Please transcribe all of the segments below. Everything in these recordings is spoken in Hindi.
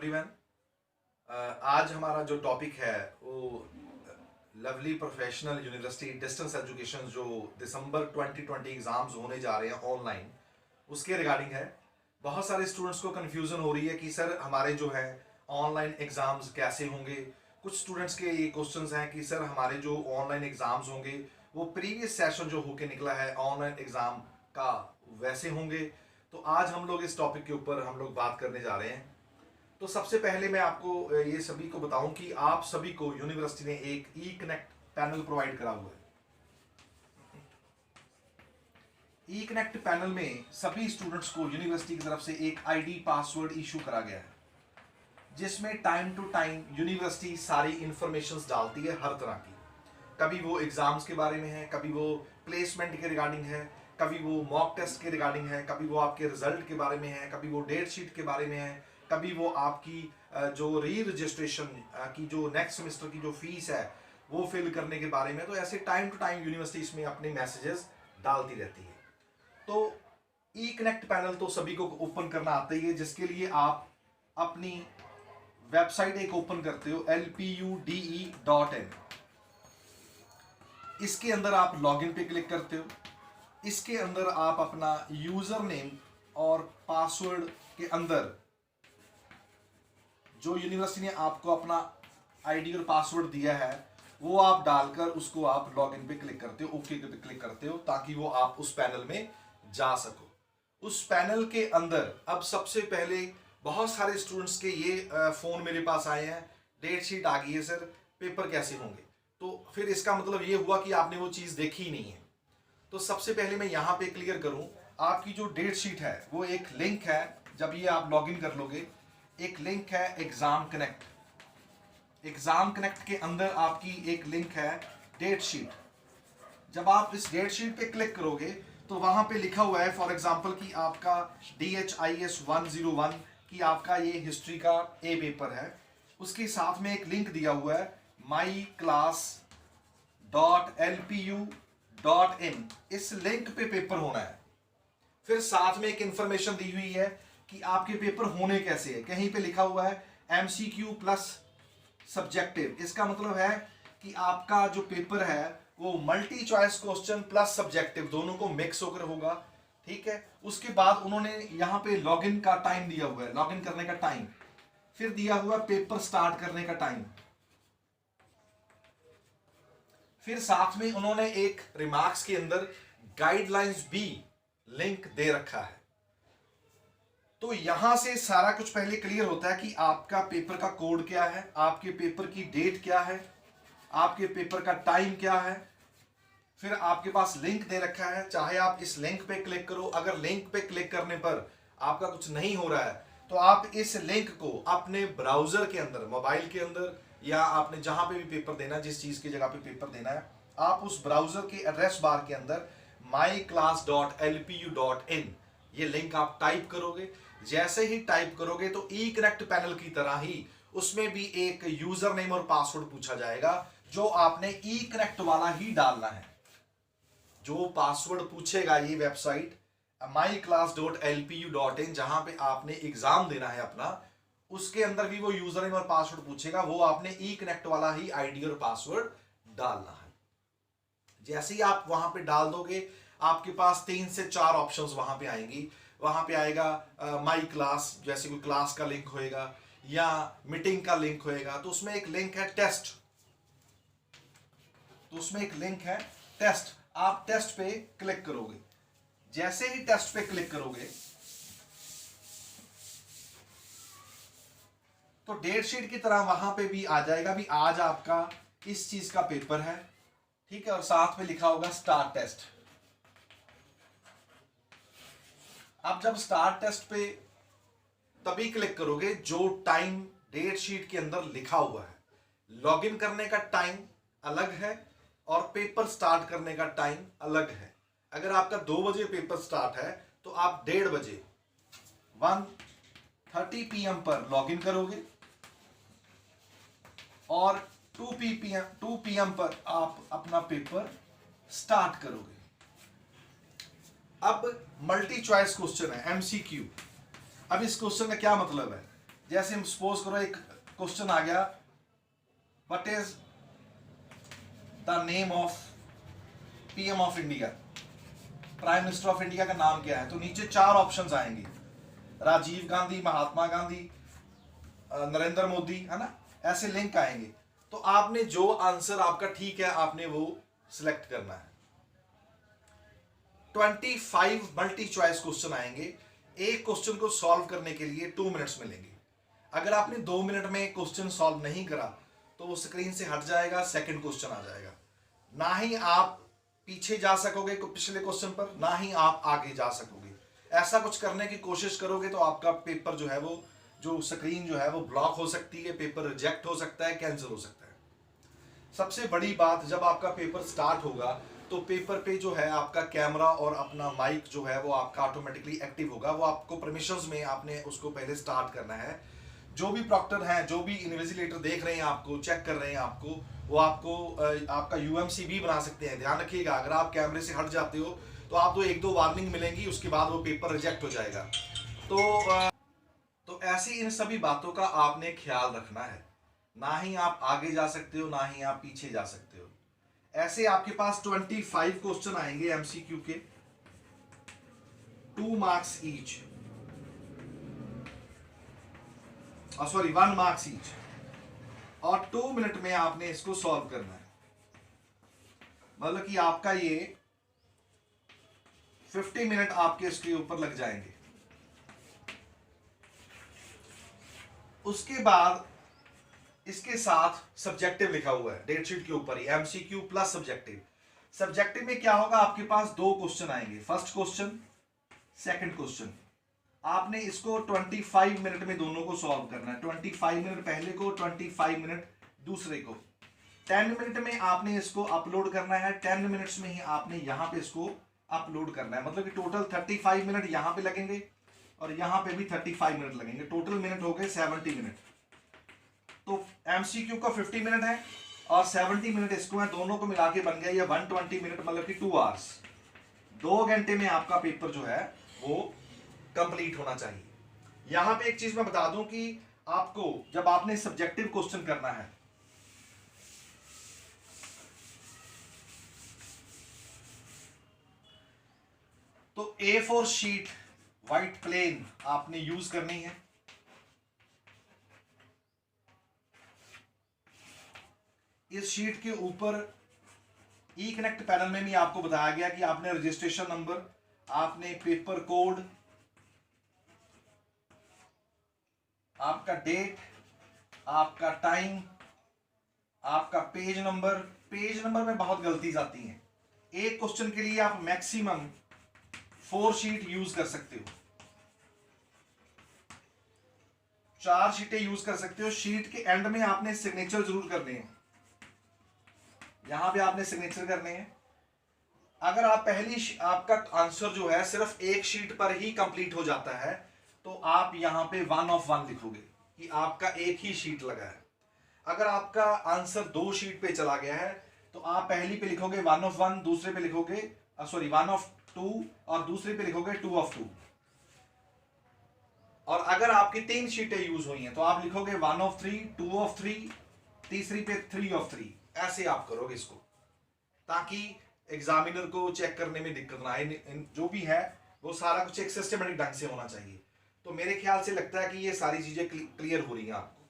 एवरीवन, आज हमारा जो टॉपिक है वो lovely professional university distance education जो दिसंबर 2020 एग्ज़ाम्स होने जा रहे हैं ऑनलाइन, उसके रिगार्डिंग है। बहुत सारे स्टूडेंट्स को कन्फ्यूज़न हो रही है कि सर हमारे जो है ऑनलाइन एग्ज़ाम्स कैसे होंगे। कुछ स्टूडेंट्स के ये क्वेश्चंस हैं कि सर हमारे जो ऑनलाइन एग्ज़ाम्स होंगे वो प्रीवियस सेशन जो होके निकला है ऑनलाइन एग्ज़ाम का वैसे होंगे। तो आज हम लोग इस टॉपिक के ऊपर हम लोग बात करने जा रहे हैं। तो सबसे पहले मैं आपको ये सभी को बताऊं कि आप सभी को यूनिवर्सिटी ने एक ई कनेक्ट पैनल प्रोवाइड करा हुआ है। ई कनेक्ट पैनल में सभी स्टूडेंट्स को यूनिवर्सिटी की तरफ से एक आईडी पासवर्ड इशू करा गया है, जिसमें टाइम टू टाइम यूनिवर्सिटी सारी इंफॉर्मेशंस डालती है हर तरह की। कभी वो एग्जाम्स के बारे में है, कभी वो प्लेसमेंट के रिगार्डिंग है, कभी वो मॉक टेस्ट के रिगार्डिंग है, कभी वो आपके रिजल्ट के बारे में है, कभी वो डेट शीट के बारे में है, कभी वो आपकी जो री रजिस्ट्रेशन की जो नेक्स्ट सेमेस्टर की जो फीस है वो फिल करने के बारे में। तो ऐसे टाइम टू टाइम यूनिवर्सिटी इसमें अपने मैसेजेस डालती रहती है। तो ई कनेक्ट पैनल तो सभी को ओपन करना आता ही है, जिसके लिए आप अपनी वेबसाइट एक ओपन करते हो lpude.in। इसके अंदर आप लॉगिन पे क्लिक करते हो। इसके अंदर आप अपना यूजर नेम और पासवर्ड के अंदर जो यूनिवर्सिटी ने आपको अपना आईडी और पासवर्ड दिया है वो आप डालकर उसको आप लॉगिन पे क्लिक करते हो, ओके पे क्लिक करते हो, ताकि वो आप उस पैनल में जा सको। उस पैनल के अंदर अब सबसे पहले बहुत सारे स्टूडेंट्स के ये फ़ोन मेरे पास आए हैं, डेट शीट आ गई है सर, पेपर कैसे होंगे। तो फिर इसका मतलब ये हुआ कि आपने वो चीज़ देखी ही नहीं है। तो सबसे पहले मैं यहाँ पे क्लियर करूँ, आपकी जो डेट शीट है वो एक लिंक है। जब ये आप लॉगिन कर लोगे, एक लिंक है एग्जाम कनेक्ट। एग्जाम कनेक्ट के अंदर आपकी एक लिंक है डेट शीट। जब आप इस डेट शीट पे क्लिक करोगे तो वहां पे लिखा हुआ है फॉर एग्जांपल कि आपका DHIS 101 कि आपका ये हिस्ट्री का ए पेपर है। उसके साथ में एक लिंक दिया हुआ है myclass.lpu.in। इस लिंक पे पेपर होना है। फिर साथ में एक इंफॉर्मेशन दी हुई है कि आपके पेपर होने कैसे है। कहीं पे लिखा हुआ है MCQ प्लस सब्जेक्टिव। इसका मतलब है कि आपका जो पेपर है वो multi choice question plus subjective दोनों को मिक्स होकर होगा। ठीक है। उसके बाद उन्होंने यहाँ पे लॉगिन का टाइम दिया हुआ है, लॉगिन करने का टाइम। फिर दिया हुआ है पेपर स्टार्ट करने का टाइम। फिर साथ में उन्होंने एक रिमार्क्स के अंदर गाइडलाइंस भी लिंक दे रखा है। तो यहां से सारा कुछ पहले क्लियर होता है कि आपका पेपर का कोड क्या है, आपके पेपर की डेट क्या है, आपके पेपर का टाइम क्या है। फिर आपके पास लिंक दे रखा है, चाहे आप इस लिंक पे क्लिक करो। अगर लिंक पे क्लिक करने पर आपका कुछ नहीं हो रहा है तो आप इस लिंक को अपने ब्राउजर के अंदर, मोबाइल के अंदर, या आपने जहां पे भी पेपर देना, जिस चीज की जगह पे पेपर देना है, आप उस ब्राउजर के एड्रेस बार के अंदर myclass.lpu.in ये लिंक आप टाइप करोगे। जैसे ही टाइप करोगे तो ई कनेक्ट पैनल की तरह ही उसमें भी एक यूजर नेम और पासवर्ड पूछा जाएगा, जो आपने ई कनेक्ट वाला ही डालना है। जो पासवर्ड पूछेगा ये वेबसाइट myclass.lpu.in, जहां पे आपने एग्जाम देना है अपना, उसके अंदर भी वो यूजर नेम और पासवर्ड पूछेगा। वो आपने ई कनेक्ट वाला ही आईडी और पासवर्ड डालना है। जैसे ही आप वहां पे डाल दोगे, आपके पास 3 से 4 ऑप्शंस वहां पे आएंगी। वहां पे आएगा माई क्लास, जैसे कोई क्लास का लिंक होएगा या मीटिंग का लिंक होएगा। तो उसमें एक लिंक है टेस्ट। तो उसमें एक लिंक है टेस्ट। आप टेस्ट पे क्लिक करोगे। जैसे ही टेस्ट पे क्लिक करोगे तो डेट शीट की तरह वहां पे भी आ जाएगा भी आज आपका इस चीज का पेपर है। ठीक है। और साथ में लिखा होगा स्टार्ट टेस्ट। आप जब स्टार्ट टेस्ट पे तभी क्लिक करोगे जो टाइम डेट शीट के अंदर लिखा हुआ है। लॉगिन करने का टाइम अलग है और पेपर स्टार्ट करने का टाइम अलग है। अगर आपका 2 बजे पेपर स्टार्ट है तो आप 1:30 बजे 1:30 PM पर लॉगिन करोगे और 2 PM पर आप अपना पेपर स्टार्ट करोगे। अब मल्टी चॉइस क्वेश्चन है MCQ। अब इस क्वेश्चन का क्या मतलब है जैसे हम सपोज करो एक क्वेश्चन आ गया, what is the name of PM of India, prime minister of India का नाम क्या है, तो नीचे 4 ऑप्शंस आएंगे, राजीव गांधी, महात्मा गांधी, नरेंद्र मोदी, है ना, ऐसे लिंक आएंगे। तो आपने जो आंसर आपका ठीक है आपने वो सिलेक्ट करना है। 25 मल्टी चॉइस क्वेश्चन आएंगे, एक क्वेश्चन को सॉल्व करने के लिए 2 मिनट्स मिलेंगे। अगर आपने 2 मिनट में क्वेश्चन सॉल्व नहीं करा तो वो स्क्रीन से हट जाएगा, सेकंड क्वेश्चन आ जाएगा। ना ही आप पीछे जा सकोगे पिछले क्वेश्चन पर, ना ही आप आगे जा सकोगे। ऐसा कुछ करने की कोशिश करोगे तो आपका पेपर जो है वो, जो स्क्रीन जो है वो ब्लॉक हो सकती है, पेपर रिजेक्ट हो सकता है, कैंसिल हो सकता है। सबसे बड़ी बात, जब आपका पेपर स्टार्ट होगा तो पेपर पे जो है आपका कैमरा और अपना माइक जो है वो आपका ऑटोमेटिकली एक्टिव होगा। वो आपको परमिशंस में आपने उसको पहले स्टार्ट करना है। जो भी प्रॉक्टर हैं, जो भी इन्विजिलेटर देख रहे हैं आपको, चेक कर रहे हैं आपको, वो आपको आपका यूएमसी भी बना सकते हैं। ध्यान रखिएगा, अगर आप कैमरे से हट जाते हो तो आपको 1-2 वार्निंग मिलेंगी, उसके बाद वो पेपर रिजेक्ट हो जाएगा। तो ऐसी इन सभी बातों का आपने ख्याल रखना है। ना ही आप आगे जा सकते हो, ना ही आप पीछे जा सकते हो। ऐसे आपके पास 25 क्वेश्चन आएंगे एमसीक्यू के, 2 marks each, sorry 1 marks each, और 2 मिनट में आपने इसको सॉल्व करना है। मतलब कि आपका ये 50 मिनट आपके इसके ऊपर लग जाएंगे। उसके बाद इसके साथ सब्जेक्टिव लिखा हुआ है डेट शीट के ऊपर ही, एमसीक्यू प्लस सब्जेक्टिव। सब्जेक्टिव में क्या होगा, आपके पास 2 क्वेश्चन आएंगे, फर्स्ट क्वेश्चन, सेकंड क्वेश्चन। आपने इसको 25 मिनट में दोनों को सॉल्व करना है। 25 मिनट पहले को, 25 मिनट दूसरे को। 10 मिनट में आपने इसको अपलोड करना है, 10 मिनट्स में ही आपने यहां पे इसको अपलोड करना है। मतलब कि टोटल 35 मिनट यहां पे लगेंगे और यहां पे भी 35 मिनट लगेंगे। टोटल मिनट हो गए 70 मिनट। तो एमसीक्यू का 50 मिनट है और 70 मिनट इसको है, दोनों को मिला के बन गया ये 120 मिनट, मतलब कि 2 आवर्स। 2 घंटे में आपका पेपर जो है वो कंप्लीट होना चाहिए। यहां पे एक चीज मैं बता दूं कि आपको जब आपने सब्जेक्टिव क्वेश्चन करना है, तो A4 शीट व्हाइट प्लेन आपने यूज करनी है। इस शीट के ऊपर ई कनेक्ट पैनल में भी आपको बताया गया कि आपने रजिस्ट्रेशन नंबर, आपने पेपर कोड, आपका डेट, आपका टाइम, आपका पेज नंबर। पेज नंबर में बहुत गलती आती है। एक क्वेश्चन के लिए आप मैक्सिमम 4 शीट यूज कर सकते हो, 4 शीटें यूज कर सकते हो। शीट के एंड में आपने सिग्नेचर जरूर करने हैं, यहां पे आपने सिग्नेचर करने हैं। अगर आप आपका आंसर जो है सिर्फ एक शीट पर ही कंप्लीट हो जाता है तो आप यहां पे 1 of 1 लिखोगे कि आपका एक ही शीट लगा है। अगर आपका आंसर 2 शीट पे चला गया है तो आप पहली पे लिखोगे 1 of 1, दूसरे पे लिखोगे 1 of 2 और दूसरे पे लिखोगे 2 of 2। और अगर आपकी 3 शीटें यूज हुई हैं तो आप लिखोगे 1 of 3, 2 of 3, तीसरी पे 3 of 3। ऐसे आप करोगे इसको, ताकि एग्जामिनर को चेक करने में दिक्कत ना आए। जो भी है वो सारा कुछ एक सिस्टमेटिक ढंग से होना चाहिए। तो मेरे ख्याल से लगता है कि ये सारी चीजें क्लियर हो रही हैं आपको।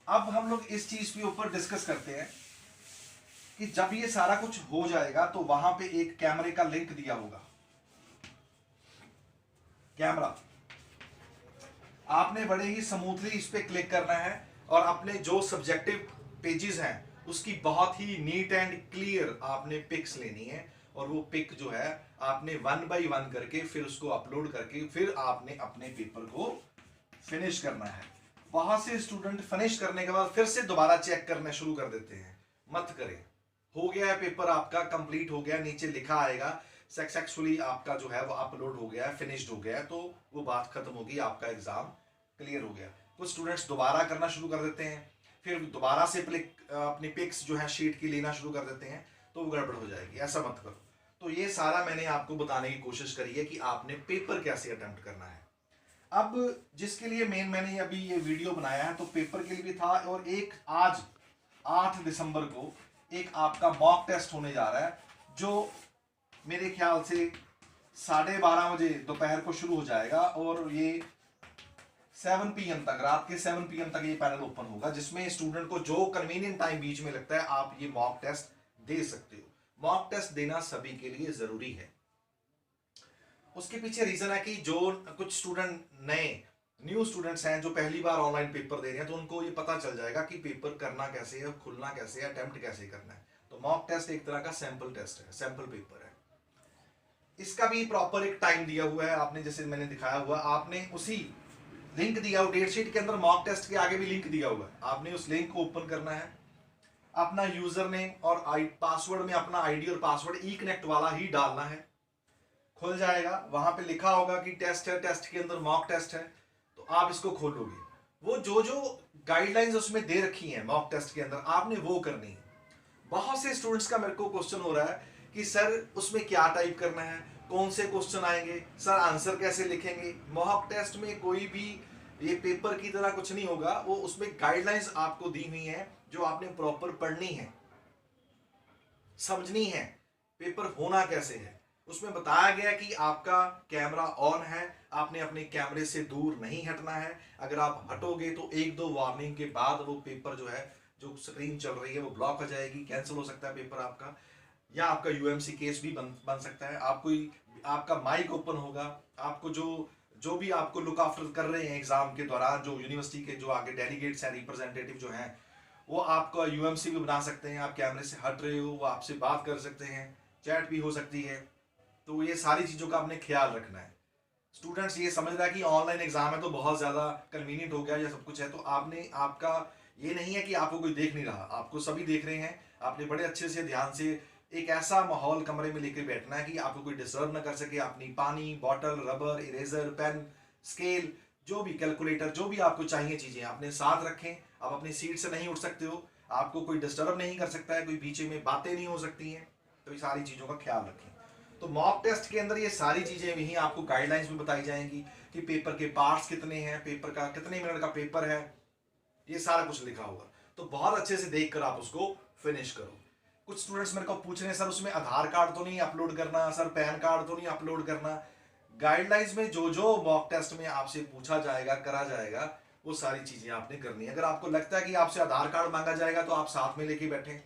अब हम लोग इस चीज के ऊपर डिस्कस करते हैं कि जब ये सारा कुछ हो जाएगा तो वहां पे एक कैमरे का लिंक दिया होगा। कैमरा आपने बड़े ही स्मूथली इस पे क्लिक करना है और अपने जो सब्जेक्टिव पेजेस हैं उसकी बहुत ही नीट एंड क्लियर आपने पिक्स लेनी है। और वो पिक जो है आपने 1 by 1 करके फिर उसको अपलोड करके फिर आपने अपने पेपर को फिनिश करना है। बहुत से स्टूडेंट फिनिश करने के बाद फिर से दोबारा चेक करना शुरू कर देते हैं, मत करें। हो गया है पेपर आपका, कंप्लीट हो गया, नीचे लिखा आएगा सक्सेसफुली आपका जो है वो अपलोड हो गया है, फिनिश्ड हो गया है, तो वो बात खत्म होगी, आपका एग्जाम क्लियर हो गया। कुछ स्टूडेंट्स दोबारा करना शुरू कर देते हैं, फिर दोबारा से अपनी पिक्स जो है शीट की लेना शुरू कर देते हैं, तो वो गड़बड़ हो जाएगी। ऐसा मत करो। तो ये सारा मैंने आपको बताने की कोशिश करी है कि आपने पेपर कैसे अटेम्प्ट करना है। अब जिसके लिए मैंने अभी ये वीडियो बनाया है, तो पेपर के लिए भी था, और एक आज 8 दिसंबर को एक आपका मॉक टेस्ट होने जा रहा है, जो मेरे ख्याल से 12:30 बजे दोपहर को शुरू हो जाएगा, और ये 7 PM तक, रात के 7 PM तक ये पैनल ओपन होगा, जिसमें स्टूडेंट को जो कन्वीनियंट टाइम बीच में लगता है आप ये मॉक टेस्ट दे सकते हो। मॉक टेस्ट देना सभी के लिए जरूरी है। उसके पीछे रीजन है कि जो कुछ स्टूडेंट न्यू स्टूडेंट्स हैं जो पहली बार ऑनलाइन पेपर दे रहे हैं, तो उनको ये पता चल जाएगा कि पेपर करना कैसे है, खुलना कैसे है, अटेम्प्ट कैसे करना है। तो मॉक टेस्ट एक तरह का सैंपल टेस्ट है, सैंपल पेपर है। इसका भी प्रॉपर एक टाइम दिया हुआ है, आपने जैसे मैंने दिखाया हुआ, आपने उसी लिंक दिया हुआ डेट शीट के अंदर, मॉक टेस्ट के आगे भी लिंक दिया हुआ है, आपने उस लिंक को ओपन करना है, अपना यूजर नेम और पासवर्ड में अपना आईडी और पासवर्ड ई कनेक्ट वाला ही डालना है, खुल जाएगा। वहां पे लिखा होगा कि टेस्ट है, टेस्ट के अंदर मॉक टेस्ट है, तो आप इसको खोलोगे। वो जो गाइडलाइंस उसमें दे रखी हैं मॉक टेस्ट के अंदर, आपने वो करनी है। बहुत से स्टूडेंट्स का मेरे को क्वेश्चन हो रहा है कि सर उसमें क्या टाइप करना है, कौन से क्वेश्चन आएंगे, सर आंसर कैसे लिखेंगे। मॉक टेस्ट में कोई भी ये पेपर की तरह कुछ नहीं होगा, वो उसमें गाइडलाइंस आपको दी हुई है जो आपने प्रॉपर पढ़नी है, समझनी है, पेपर होना कैसे है। उसमें बताया गया कि आपका कैमरा ऑन है, आपने अपने कैमरे से दूर नहीं हटना है। अगर आप हटोगे तो 1-2 वार्निंग के बाद वो पेपर जो है, जो स्क्रीन चल रही है वो ब्लॉक हो जाएगी, कैंसिल हो सकता है पेपर आपका, या आपका यूएमसी केस भी बन सकता है। आपका माइक ओपन होगा, आपको जो भी आपको लुक आफ्टर कर रहे हैं एग्जाम के दौरान, जो यूनिवर्सिटी के जो आगे डेलीगेट्स हैं, रिप्रेजेंटेटिव जो हैं, वो आपका यूएमसी भी बना सकते हैं। आप कैमरे से हट रहे हो, वो आपसे बात कर सकते हैं, चैट भी हो सकती है। तो ये सारी चीज़ों का आपने ख्याल रखना है। स्टूडेंट्स ये समझ रहा है कि ऑनलाइन एग्जाम है तो बहुत ज़्यादा कन्वीनियंट हो गया या सब कुछ है, तो आपका ये नहीं है कि आपको कोई देख नहीं रहा, आपको सभी देख रहे हैं। आपने बड़े अच्छे से ध्यान से एक ऐसा माहौल कमरे में लेकर बैठना है कि आपको कोई डिस्टर्ब ना कर सके। अपनी पानी bottle, rubber, eraser, pen, scale, जो भी कैलकुलेटर, जो भी आपको चाहिए चीज़ें अपने साथ रखें। आप अपनी सीट से नहीं उठ सकते हो, आपको कोई डिस्टर्ब नहीं कर सकता है, कोई बीच में बातें नहीं हो सकती हैं, तो ये सारी चीज़ों का ख्याल रखें। तो मॉक टेस्ट के अंदर ये सारी चीज़ें भी आपको गाइडलाइंस भी बताई जाएंगी कि पेपर के पार्ट्स कितने हैं, पेपर का कितने मिनट का पेपर है, ये सारा कुछ लिखा होगा। तो बहुत अच्छे से देखकर आप उसको फिनिश करो। कुछ स्टूडेंट्स मेरे को पूछ रहे हैं सर उसमें आधार कार्ड तो नहीं अपलोड करना, सर पैन कार्ड तो नहीं अपलोड करना। गाइडलाइंस में जो मॉक टेस्ट में आपसे पूछा जाएगा, करा जाएगा, वो सारी चीजें आपने करनी है। अगर आपको लगता है कि आपसे आधार कार्ड मांगा जाएगा तो आप साथ में लेके बैठे,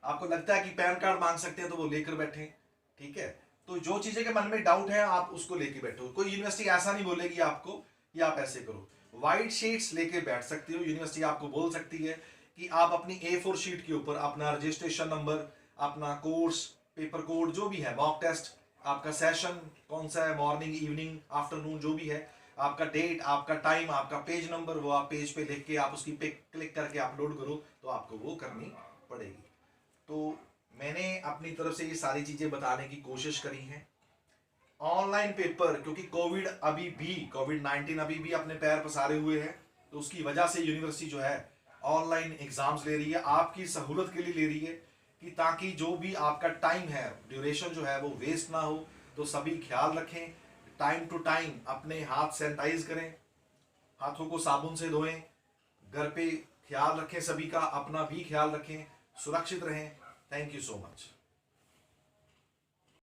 आपको लगता है कि पैन कार्ड मांग सकते हैं तो वो लेकर बैठे, ठीक है। तो जो चीजें के मन में डाउट है आप उसको लेके बैठो। कोई यूनिवर्सिटी ऐसा नहीं बोलेगी आपको कि आप ऐसे करो। व्हाइट शीट्स लेके बैठ सकते हो, यूनिवर्सिटी आपको बोल सकती है कि आप अपनी A4 शीट के ऊपर अपना रजिस्ट्रेशन नंबर, अपना कोर्स, पेपर कोड, जो भी है, मॉक टेस्ट, आपका सेशन कौन सा है, मॉर्निंग, इवनिंग, आफ्टरनून, जो भी है, आपका डेट, आपका टाइम, आपका पेज नंबर, वो आप पेज पे लिख के आप उसकी पे क्लिक करके अपलोड करो, तो आपको वो करनी पड़ेगी। तो मैंने अपनी तरफ से ये सारी चीजें बताने की कोशिश करी है। ऑनलाइन पेपर, क्योंकि कोविड-19 अभी भी अपने पैर पसारे हुए हैं, तो उसकी वजह से यूनिवर्सिटी जो है ऑनलाइन एग्जाम्स ले रही है, आपकी सहूलत के लिए ले रही है, कि ताकि जो भी आपका टाइम है, ड्यूरेशन जो है वो वेस्ट ना हो। तो सभी ख्याल रखें, टाइम टू टाइम अपने हाथ सैनिटाइज करें, हाथों को साबुन से धोएं, घर पे ख्याल रखें सभी का, अपना भी ख्याल रखें, सुरक्षित रहें। Thank you so much.